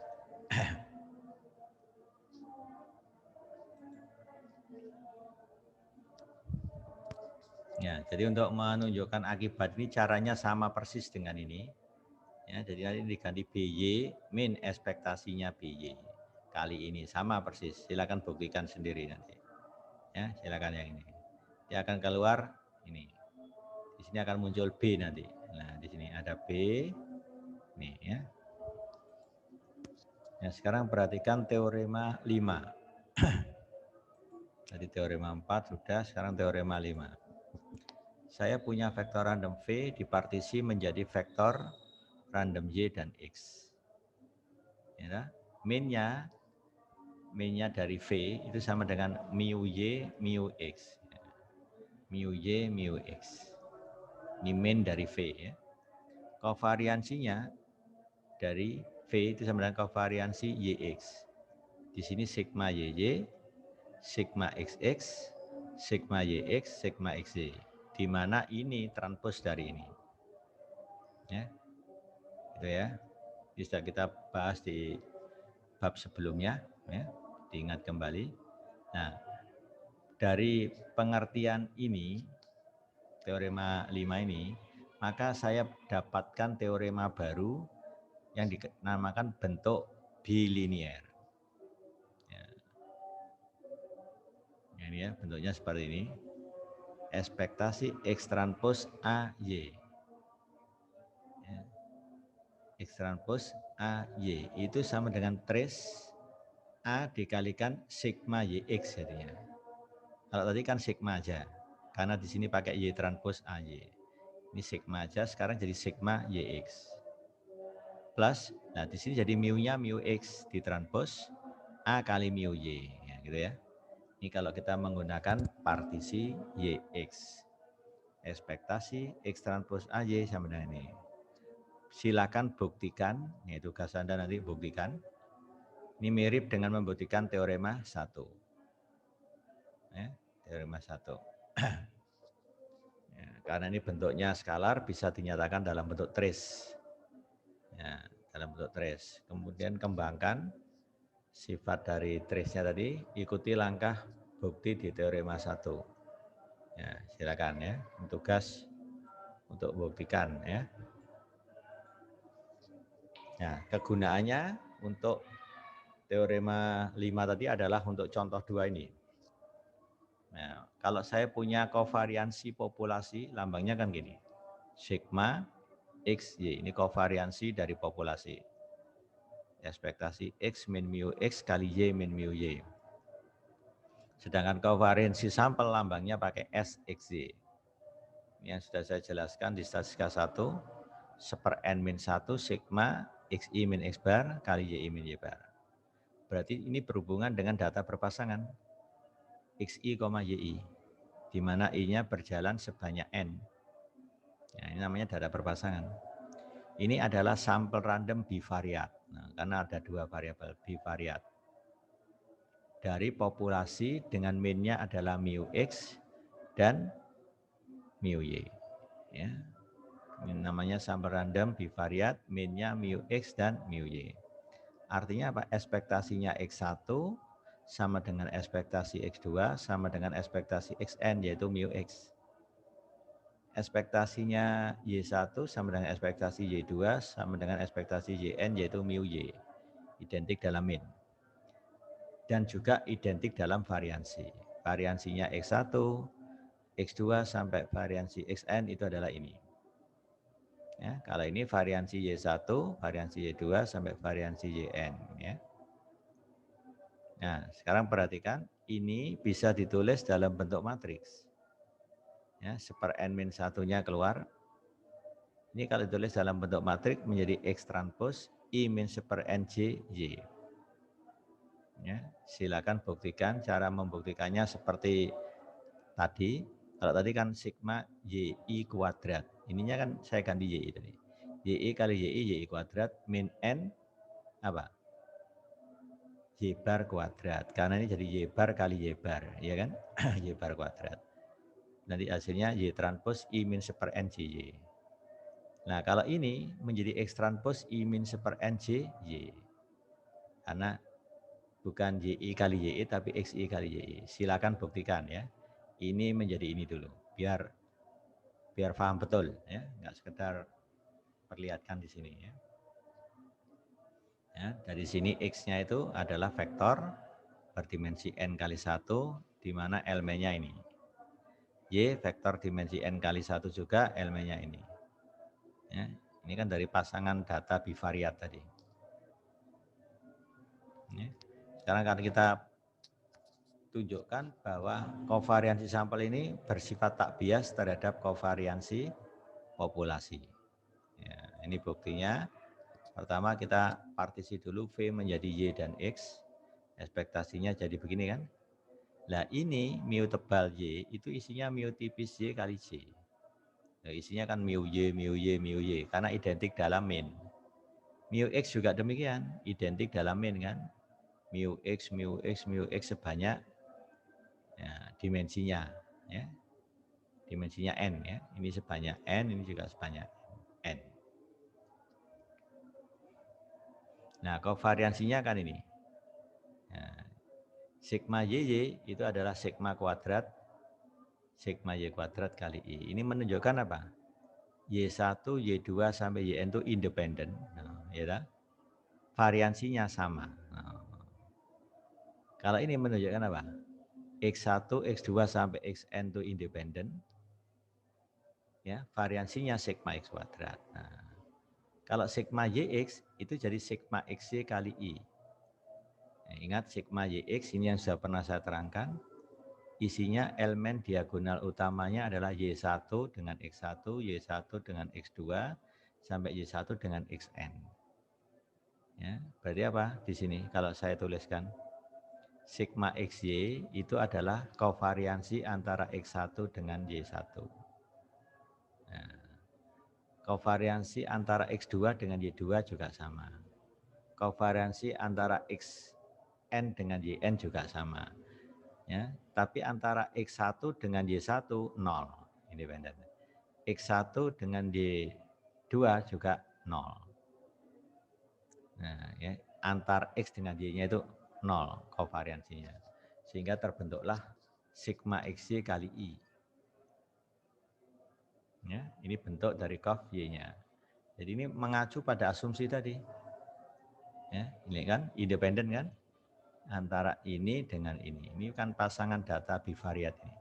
Ya, jadi untuk menunjukkan akibat ini caranya sama persis dengan ini. Ya, jadi nanti diganti BY min ekspektasinya BY. Kali ini sama persis. Silakan buktikan sendiri nanti. Ya, silakan yang ini. Dia akan keluar ini. Di sini akan muncul B nanti. Nah, di sini ada B. Nih ya. Nah, sekarang perhatikan teorema 5. Tadi teorema 4 sudah, sekarang teorema 5. Saya punya vektor random V dipartisi menjadi vektor random Y dan X. Ya, minnya dari V itu sama dengan mu Y, mu X. Mu Y, mu X. Ini min dari V ya. Kovariansinya dari V itu sama dengan kovariansi YX. Di sini sigma YY, sigma XX, sigma YX, sigma XY. Di mana ini transpos dari ini. Ya. Gitu ya. Bisa kita bahas di bab sebelumnya ya. Diingat kembali. Nah, dari pengertian ini teorema 5 ini, maka saya dapatkan teorema baru yang dinamakan bentuk bilinear. Ya. Ini ya, bentuknya seperti ini. Ekspektasi X transpos AY. Ya. X transpos AY itu sama dengan trace A dikalikan sigma YX jadinya. Kalau tadi kan sigma aja, karena di sini pakai Y transpos AY. Ini sigma aja, sekarang jadi sigma YX. Plus, nah di sini jadi mu-nya mu X ditranspos A kali mu Y. Ya, gitu ya. Ini kalau kita menggunakan partisi YX. Ekspektasi X transpos AY sama dengan ini. Silakan buktikan, ini tugas Anda nanti buktikan. Ini mirip dengan membuktikan teorema 1. Ya, teorema 1. Ya, karena ini bentuknya skalar bisa dinyatakan dalam bentuk trace. Ya, dalam bentuk trace. Kemudian kembangkan sifat dari trace-nya tadi, ikuti langkah bukti di teorema 1. Ya, silakan ya, tugas untuk buktikan ya. Nah, kegunaannya untuk teorema 5 tadi adalah untuk contoh 2 ini. Nah, kalau saya punya kovariansi populasi, lambangnya kan gini. Sigma XY, ini kovariansi dari populasi. Ekspektasi X min mu X kali Y min mu Y. Sedangkan kovariansi sampel lambangnya pakai SXY. Ini yang sudah saya jelaskan di statistika 1. 1/n-1 sigma XI min X bar kali YI min Y bar. Berarti ini berhubungan dengan data berpasangan XI, YI, di mana I-nya berjalan sebanyak N. Ya, ini namanya data berpasangan. Ini adalah sampel random bivariat. Nah, karena ada dua variabel bivariat. Dari populasi dengan mean-nya adalah mu X dan mu Y. Ya. Ini namanya sampel random bivariat, mean-nya mu X dan mu Y. Artinya apa? Ekspektasinya X1 sama dengan ekspektasi X2 sama dengan ekspektasi Xn, yaitu mu X. Ekspektasinya Y1 sama dengan ekspektasi Y2 sama dengan ekspektasi Yn, yaitu mu Y. Identik dalam mean. Dan juga identik dalam variansi. Variansinya X1, X2 sampai variansi Xn itu adalah ini. Ya, kalau ini variansi Y1, variansi Y2 sampai variansi Yn. Ya. Nah, sekarang perhatikan, ini bisa ditulis dalam bentuk matriks. Ya, seper n-1-nya keluar. Ini kalau ditulis dalam bentuk matriks menjadi X transpose I min seper NJ Y. Ya, silakan buktikan, cara membuktikannya seperti tadi. Kalau tadi kan sigma YI kuadrat. Ininya kan saya ganti YI tadi. YI kali YI kuadrat min N apa? Y bar kuadrat. Karena ini jadi Y bar kali Y bar, ya kan? Y bar kuadrat. Nanti hasilnya Y transpose I min seper NJY. Nah, kalau ini menjadi X transpose I min seper NJY. Karena bukan YI kali YI, tapi XI kali YI. Silakan buktikan ya. Ini menjadi ini dulu. Biar paham betul ya. Nggak sekedar perlihatkan di sini ya. Ya, dari sini X-nya itu adalah vektor berdimensi N kali 1, di mana elemennya ini. Y vektor dimensi N kali 1 juga elemennya ini. Ya, ini kan dari pasangan data bivariat tadi. Ya. Sekarang akan kita tunjukkan bahwa kovariansi sampel ini bersifat tak bias terhadap kovariansi populasi. Ya, ini buktinya. Pertama kita partisi dulu V menjadi Y dan X. Ekspektasinya jadi begini kan. Nah ini mu tebal Y itu isinya mu tipis Y kali J. Nah, isinya kan mu Y, mu Y, mu Y. Karena identik dalam mean. Mu X juga demikian. Identik dalam mean kan. Mu X, mu X, mu X sebanyak ya, dimensinya. Ya. Dimensinya N ya. Ini sebanyak N, ini juga sebanyak N. Nah, kovariansinya kan ini. Nah, sigma YY itu adalah sigma kuadrat sigma Y kuadrat kali I. Ini menunjukkan apa? Y1, Y2 sampai Yn itu independen. Nah, ya, variansinya sama. Nah, kalau ini menunjukkan apa? X1, X2 sampai Xn itu independen. Ya, variansinya sigma X kuadrat. Nah, kalau sigma YX itu jadi sigma XY kali I. Nah, ingat sigma YX ini yang sudah pernah saya terangkan. Isinya elemen diagonal utamanya adalah Y1 dengan X1, Y1 dengan X2, sampai Y1 dengan Xn. Ya, berarti apa di sini kalau saya tuliskan? Sigma XY itu adalah kovariansi antara X1 dengan Y1. Nah, kovariansi antara X2 dengan Y2 juga sama. Kovariansi antara Xn dengan Yn juga sama. Ya, tapi antara X1 dengan Y1 0 independen. X1 dengan Y2 juga 0. Nah, ya, antar X dengan Y-nya itu 0 kovariansinya. Sehingga terbentuklah sigma XY kali I. Ya, ini bentuk dari kov Y-nya. Jadi ini mengacu pada asumsi tadi. Ya, ini kan independen kan? Antara ini dengan ini. Ini kan pasangan data bivariat ini.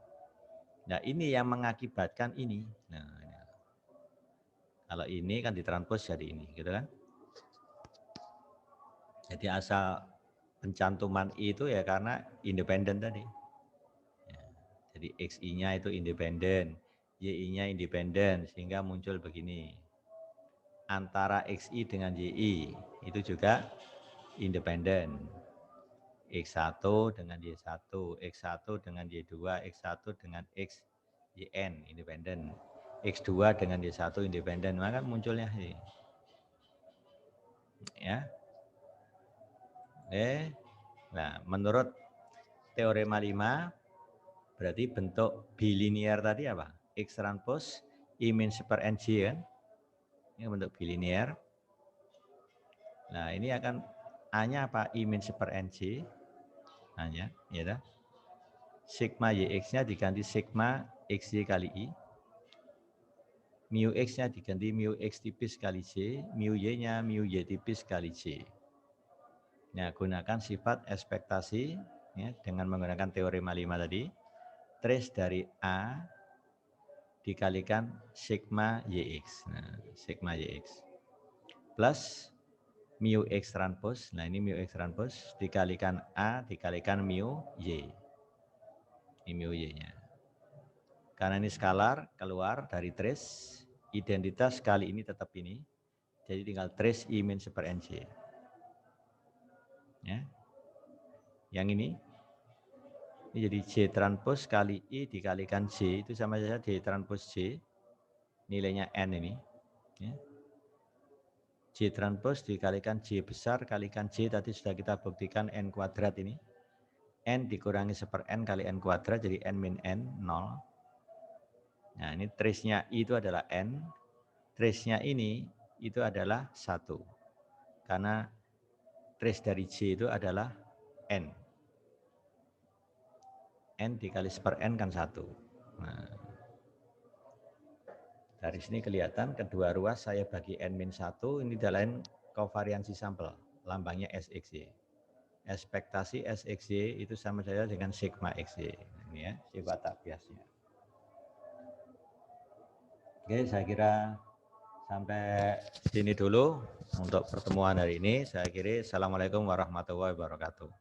Nah, ini yang mengakibatkan ini. Nah, kalau ini kan ditranspos jadi ini, gitu kan? Jadi asal pencantuman I itu ya karena independen tadi. Ya, jadi XI-nya itu independen, YI-nya independen, sehingga muncul begini. Antara XI dengan YI itu juga independen. X1 dengan Y1, X1 dengan Y2, X1 dengan X, YN, independen. X2 dengan Y1 independen, maka munculnya ini. Ya. Nah, menurut teorema 5 berarti bentuk bilinear tadi apa? X transpose I min per NJ kan? Ini bentuk bilinear. Nah, ini akan A-nya apa? I min per NJ. A-nya, ya dah. Sigma YX-nya diganti sigma XY kali I. Mu X-nya diganti mu X tipis kali J, mu Y-nya mu Y tipis kali J. Nah, gunakan sifat ekspektasi ya, dengan menggunakan teorema 5 tadi. Trace dari A dikalikan sigma YX. Nah, sigma YX. Plus mu X transpose. Nah, ini mu X transpose dikalikan A dikalikan mu Y. Ini mu Y-nya. Karena ini skalar, keluar dari trace, identitas kali ini tetap ini. Jadi tinggal trace I min per NJ. Ya. Yang ini jadi J transpose kali I dikalikan J, itu sama saja J transpose J, nilainya N ini. Ya. J transpose dikalikan J besar kalikan J, tadi sudah kita buktikan N kuadrat ini. N dikurangi seper N kali N kuadrat, jadi N min N, 0. Nah, ini trace-nya I itu adalah N, trace-nya ini itu adalah 1. Karena trace dari J itu adalah N. N dikali seper N kan 1. Nah, dari sini kelihatan kedua ruas saya bagi N-1, ini adalah kovariansi sampel, lambangnya SXY. Ekspektasi SXY itu sama saja dengan sigma XY. Ini ya, sifat tak biasnya. Oke, saya kira sampai sini dulu untuk pertemuan hari ini. Saya kira Assalamualaikum warahmatullahi wabarakatuh.